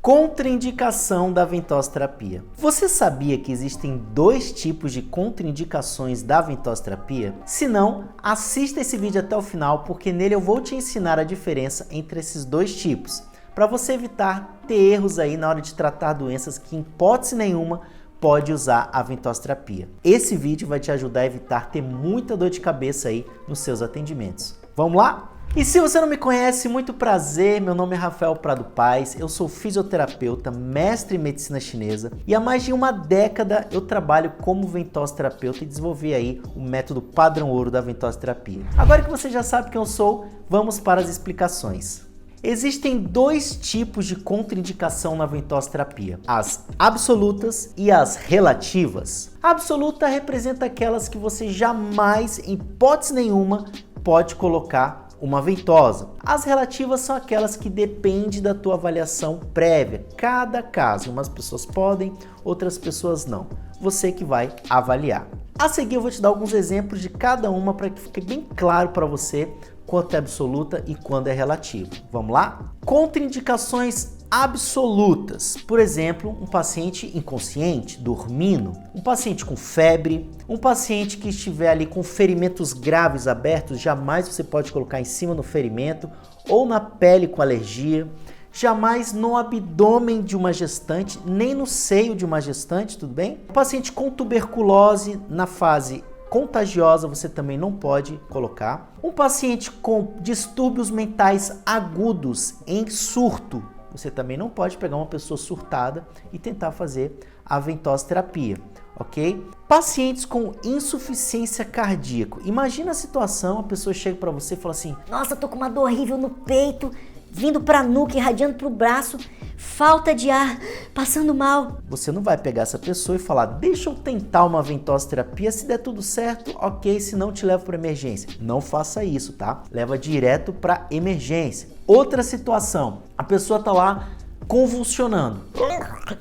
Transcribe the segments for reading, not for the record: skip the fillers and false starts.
Contraindicação da ventosterapia. Você sabia que existem 2 tipos de contraindicações da ventosterapia? Se não, assista esse vídeo até o final, porque nele eu vou te ensinar a diferença entre esses 2 tipos, para você evitar ter erros aí na hora de tratar doenças que, em hipótese nenhuma, pode usar a ventosterapia. Esse vídeo vai te ajudar a evitar ter muita dor de cabeça aí nos seus atendimentos. Vamos lá? E se você não me conhece, muito prazer, meu nome é Rafael Prado Paz, eu sou fisioterapeuta, mestre em medicina chinesa e há mais de uma década eu trabalho como ventosterapeuta e desenvolvi aí o método padrão ouro da ventosterapia. Agora que você já sabe quem eu sou, vamos para as explicações. Existem 2 tipos de contraindicação na ventosterapia, as absolutas e as relativas. A absoluta representa aquelas que você jamais, em hipótese nenhuma, pode colocar uma ventosa. As relativas são aquelas que dependem da tua avaliação prévia. Cada caso, umas pessoas podem, outras pessoas não. Você que vai avaliar. A seguir eu vou te dar alguns exemplos de cada uma para que fique bem claro para você quando é absoluta e quando é relativa. Vamos lá? Contraindicações absolutas. Por exemplo, um paciente inconsciente, dormindo, um paciente com febre, um paciente que estiver ali com ferimentos graves abertos, jamais você pode colocar em cima do ferimento ou na pele com alergia, jamais no abdômen de uma gestante, nem no seio de uma gestante, tudo bem? Um paciente com tuberculose na fase contagiosa você também não pode colocar. Um paciente com distúrbios mentais agudos em surto, você também não pode pegar uma pessoa surtada e tentar fazer a ventosterapia, ok? Pacientes com insuficiência cardíaca. Imagina a situação, a pessoa chega para você e fala assim: nossa, tô com uma dor horrível no peito, vindo pra nuca, irradiando pro braço, falta de ar, passando mal. Você não vai pegar essa pessoa e falar: deixa eu tentar uma ventosterapia, se der tudo certo, ok, se não te levo para emergência. Não faça isso, tá? Leva direto para emergência. Outra situação, a pessoa tá lá convulsionando.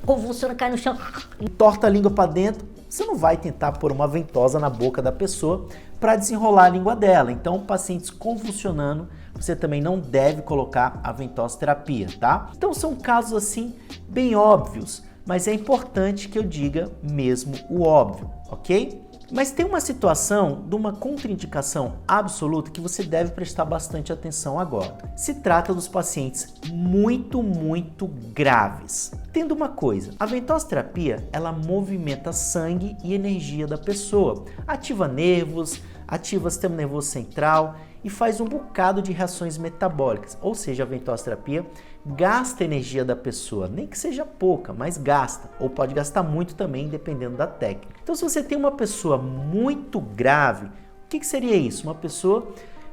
Convulsiona, cai no chão. Entorta a língua para dentro. Você não vai tentar pôr uma ventosa na boca da pessoa para desenrolar a língua dela. Então, pacientes convulsionando, você também não deve colocar a ventosterapia, tá? Então, são casos assim bem óbvios, mas é importante que eu diga mesmo o óbvio, ok? Mas tem uma situação de uma contraindicação absoluta que você deve prestar bastante atenção agora. Se trata dos pacientes muito graves. Tendo uma coisa, a ventosterapia, ela movimenta sangue e energia da pessoa, ativa nervos, ativa o sistema nervoso central e faz um bocado de reações metabólicas. Ou seja, a ventosterapia gasta energia da pessoa, nem que seja pouca, mas gasta, ou pode gastar muito também, dependendo da técnica. Então, se você tem uma pessoa muito grave, o que seria isso? Uma pessoa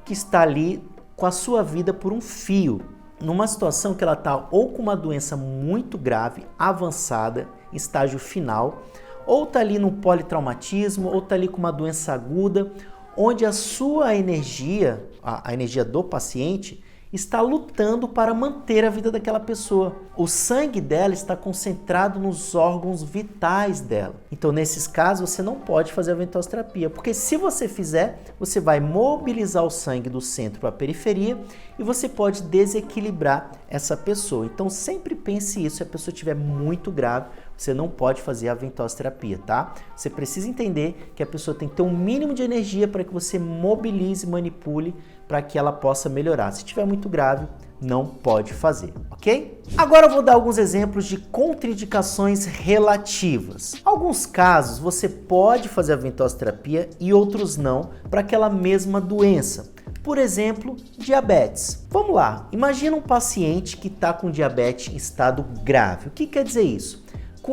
que está ali com a sua vida por um fio, numa situação que ela está ou com uma doença muito grave, avançada, estágio final, ou está ali num politraumatismo, ou está ali com uma doença aguda, onde a sua energia, a energia do paciente, está lutando para manter a vida daquela pessoa. O sangue dela está concentrado nos órgãos vitais dela. Então, nesses casos, você não pode fazer a ventosterapia, porque se você fizer, você vai mobilizar o sangue do centro para a periferia e você pode desequilibrar essa pessoa. Então, sempre pense isso, se a pessoa estiver muito grave, você não pode fazer a ventosterapia, tá? Você precisa entender que a pessoa tem que ter um mínimo de energia para que você mobilize, manipule, para que ela possa melhorar. Se estiver muito grave, não pode fazer, ok? Agora eu vou dar alguns exemplos de contraindicações relativas. Alguns casos você pode fazer a ventosterapia e outros não para aquela mesma doença. Por exemplo, diabetes. Vamos lá, imagina um paciente que está com diabetes em estado grave. O que quer dizer isso?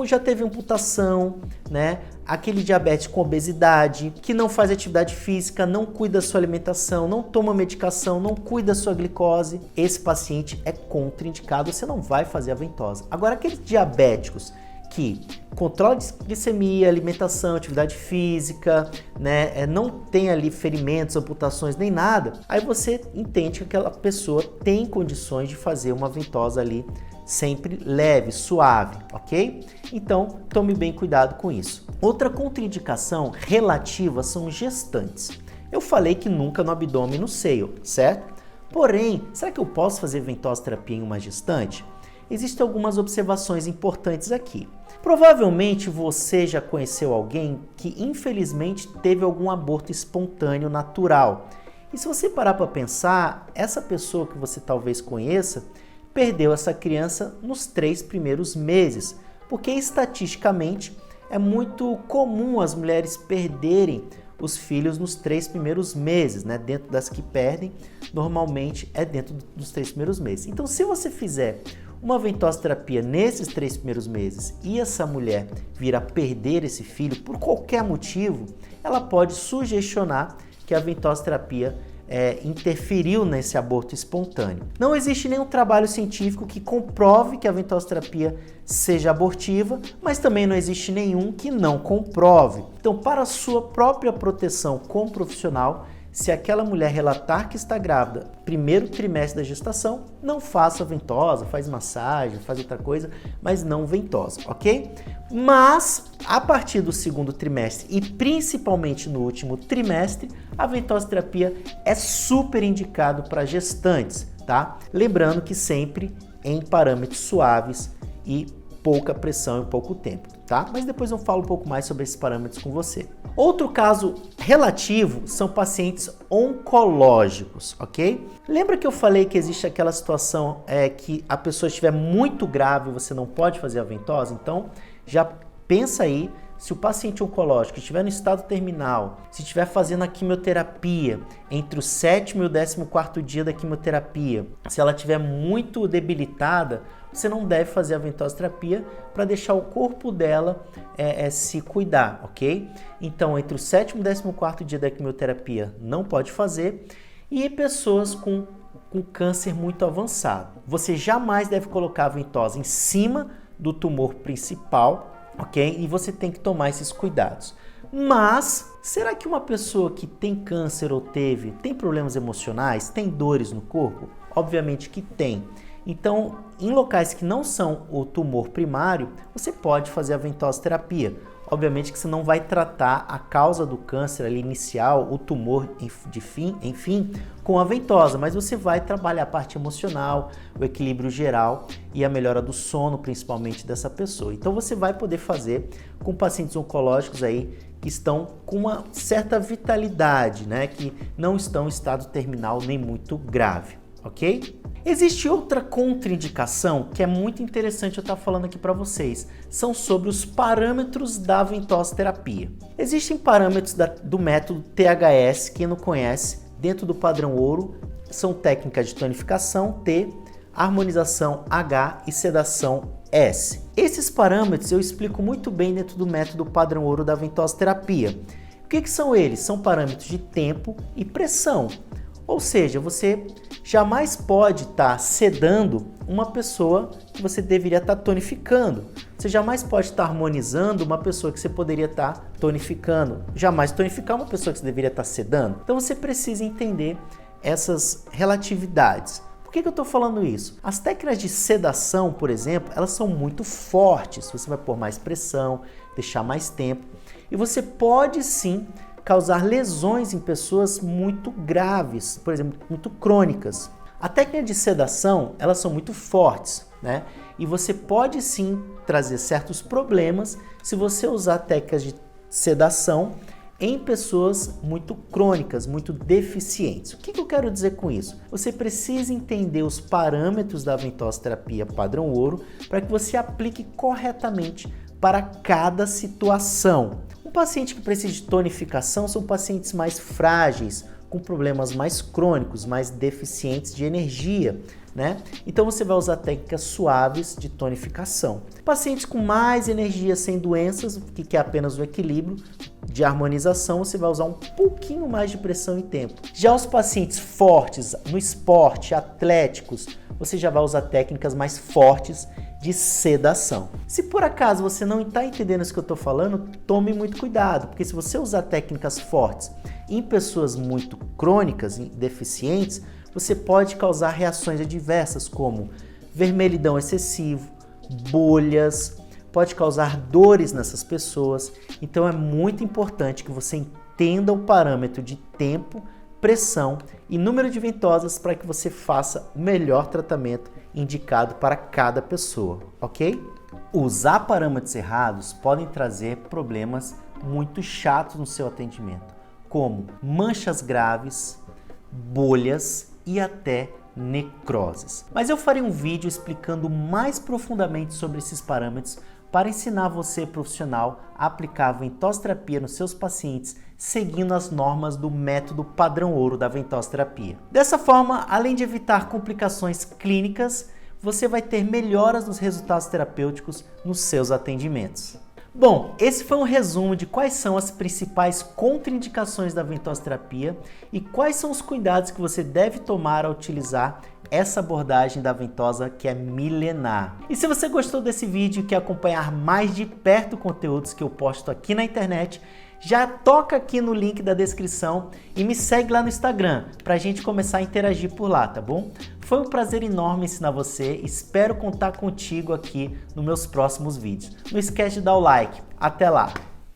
Já teve amputação, né? Aquele diabetes com obesidade, que não faz atividade física, não cuida da sua alimentação, não toma medicação, não cuida da sua glicose, esse paciente é contraindicado, você não vai fazer a ventosa. Agora, aqueles diabéticos que controlam a glicemia, alimentação, atividade física, né, não tem ali ferimentos, amputações, nem nada, aí você entende que aquela pessoa tem condições de fazer uma ventosa ali sempre leve, suave, ok? Então, tome bem cuidado com isso. Outra contraindicação relativa são gestantes. Eu falei que nunca no abdômen e no seio, certo? Porém, será que eu posso fazer ventosterapia em uma gestante? existem algumas observações importantes aqui. Provavelmente você já conheceu alguém que infelizmente teve algum aborto espontâneo natural. E se você parar para pensar, essa pessoa que você talvez conheça perdeu essa criança nos 3 primeiros meses, porque estatisticamente é muito comum as mulheres perderem os filhos nos 3 primeiros meses, né? Dentro das que perdem, normalmente é dentro dos 3 primeiros meses. Então, se você fizer uma ventosterapia nesses 3 primeiros meses e essa mulher vir a perder esse filho por qualquer motivo, ela pode sugestionar que a ventosterapia interferiu nesse aborto espontâneo. Não existe nenhum trabalho científico que comprove que a ventosterapia seja abortiva, mas também não existe nenhum que não comprove. Então, para a sua própria proteção como profissional, se aquela mulher relatar que está grávida, primeiro trimestre da gestação, não faça ventosa, faz massagem, faz outra coisa, mas não ventosa, ok? Mas, a partir do 2º trimestre e principalmente no último trimestre, a ventosterapia é super indicado para gestantes, tá? Lembrando que sempre em parâmetros suaves e pouca pressão em pouco tempo, tá? Mas depois eu falo um pouco mais sobre esses parâmetros com você. Outro caso relativo são pacientes oncológicos, ok? Lembra que eu falei que existe aquela situação que a pessoa estiver muito grave e você não pode fazer a ventosa? Então, já pensa aí, se o paciente oncológico estiver no estado terminal, se estiver fazendo a quimioterapia entre o 7º e o 14º dia da quimioterapia, se ela estiver muito debilitada, você não deve fazer a ventosterapia para deixar o corpo dela se cuidar, ok? Então, entre o 7º e o 14º dia da quimioterapia, não pode fazer. E pessoas com câncer muito avançado, você jamais deve colocar a ventosa em cima do tumor principal, ok? E você tem que tomar esses cuidados. Mas, será que uma pessoa que tem câncer ou tem problemas emocionais, tem dores no corpo? Obviamente que tem. Então, em locais que não são o tumor primário, você pode fazer a ventosterapia. Obviamente que você não vai tratar a causa do câncer ali inicial, o tumor, enfim, com a ventosa, mas você vai trabalhar a parte emocional, o equilíbrio geral e a melhora do sono, principalmente dessa pessoa. Então você vai poder fazer com pacientes oncológicos aí que estão com uma certa vitalidade, né, que não estão em estado terminal nem muito grave, ok? Existe outra contraindicação que é muito interessante eu estar falando aqui para vocês. São sobre os parâmetros da ventosterapia. Existem parâmetros do método THS, quem não conhece, dentro do padrão ouro, são técnicas de tonificação T, harmonização H e sedação S. Esses parâmetros eu explico muito bem dentro do método padrão ouro da ventosterapia. O que são eles? São parâmetros de tempo e pressão. Ou seja, você jamais pode estar sedando uma pessoa que você deveria estar tonificando. Você jamais pode estar harmonizando uma pessoa que você poderia estar tonificando. Jamais tonificar uma pessoa que você deveria estar sedando. Então você precisa entender essas relatividades. Por que eu estou falando isso? As técnicas de sedação, por exemplo, elas são muito fortes. Você vai pôr mais pressão, deixar mais tempo. E você pode sim causar lesões em pessoas muito graves, por exemplo, muito crônicas. A técnica de sedação, elas são muito fortes, né? E você pode sim trazer certos problemas se você usar técnicas de sedação em pessoas muito crônicas, muito deficientes. O que eu quero dizer com isso? Você precisa entender os parâmetros da ventosterapia padrão ouro para que você aplique corretamente para cada situação. Um paciente que precisa de tonificação são pacientes mais frágeis, com problemas mais crônicos, mais deficientes de energia, né? Então você vai usar técnicas suaves de tonificação. Pacientes com mais energia sem doenças, que é apenas o equilíbrio de harmonização, você vai usar um pouquinho mais de pressão e tempo. Já os pacientes fortes no esporte, atléticos, você já vai usar técnicas mais fortes de sedação. Se por acaso você não está entendendo isso que eu estou falando, tome muito cuidado, porque se você usar técnicas fortes em pessoas muito crônicas e deficientes, você pode causar reações adversas como vermelhidão excessivo, bolhas, pode causar dores nessas pessoas. Então é muito importante que você entenda o parâmetro de tempo, pressão e número de ventosas para que você faça o melhor tratamento indicado para cada pessoa, ok? Usar parâmetros errados podem trazer problemas muito chatos no seu atendimento, como manchas graves, bolhas e até necroses. Mas eu farei um vídeo explicando mais profundamente sobre esses parâmetros para ensinar você, profissional, a aplicar a ventosterapia nos seus pacientes seguindo as normas do método padrão ouro da ventosterapia. Dessa forma, além de evitar complicações clínicas, você vai ter melhoras nos resultados terapêuticos nos seus atendimentos. Bom, esse foi um resumo de quais são as principais contraindicações da ventosterapia e quais são os cuidados que você deve tomar ao utilizar essa abordagem da ventosa que é milenar. E se você gostou desse vídeo e quer acompanhar mais de perto conteúdos que eu posto aqui na internet, já toca aqui no link da descrição e me segue lá no Instagram para a gente começar a interagir por lá, tá bom? Foi um prazer enorme ensinar você, espero contar contigo aqui nos meus próximos vídeos. Não esquece de dar o like. Até lá!